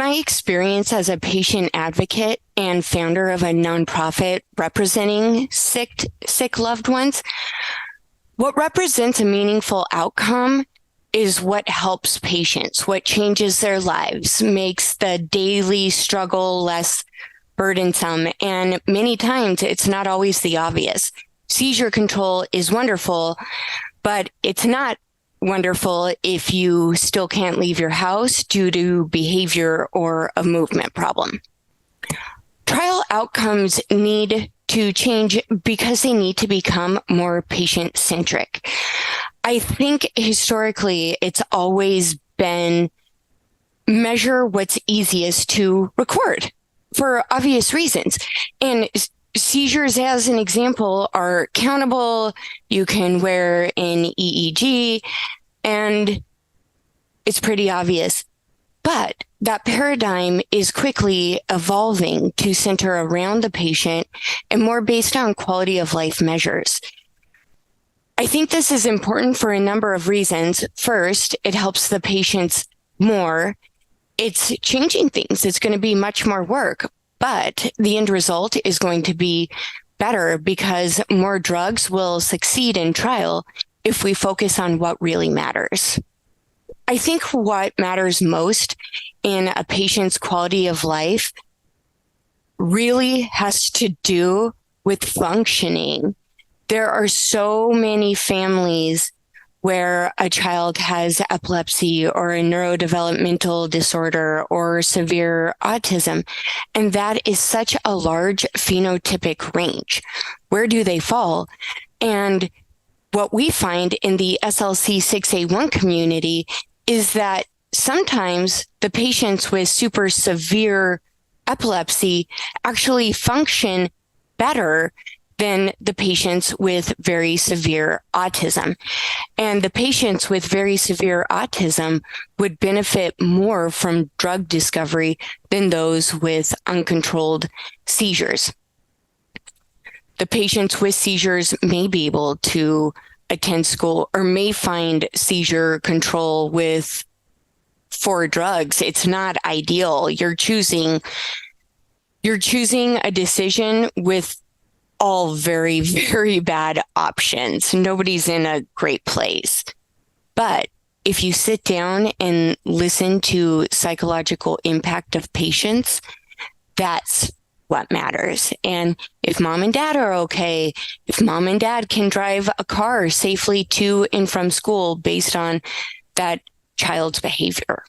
my experience as a patient advocate and founder of a nonprofit representing sick loved ones, what represents a meaningful outcome is what helps patients, what changes their lives, makes the daily struggle less burdensome. And many times it's not always the obvious. Seizure control is wonderful, but it's not wonderful if you still can't leave your house due to behavior or a movement problem. Trial outcomes need to change because they need to become more patient-centric. I think historically it's always been measure what's easiest to record for obvious reasons. And seizures, as an example, are countable. You can wear an EEG, and it's pretty obvious. But that paradigm is quickly evolving to center around the patient and more based on quality of life measures. I think this is important for a number of reasons. First, it helps the patients more. It's changing things. It's going to be much more work, but the end result is going to be better because more drugs will succeed in trial if we focus on what really matters. I think what matters most in a patient's quality of life really has to do with functioning. There are so many families where a child has epilepsy or a neurodevelopmental disorder or severe autism, and that is such a large phenotypic range. Where do they fall? And what we find in the SLC6A1 community is that sometimes the patients with super severe epilepsy actually function better than the patients with very severe autism. And the patients with very severe autism would benefit more from drug discovery than those with uncontrolled seizures. The patients with seizures may be able to attend school or may find seizure control with 4 drugs. It's not ideal. You're choosing a decision with all very, very bad options. Nobody's in a great place. But if you sit down and listen to psychological impact of patients, that's what matters. And if mom and dad are okay, if mom and dad can drive a car safely to and from school based on that child's behavior,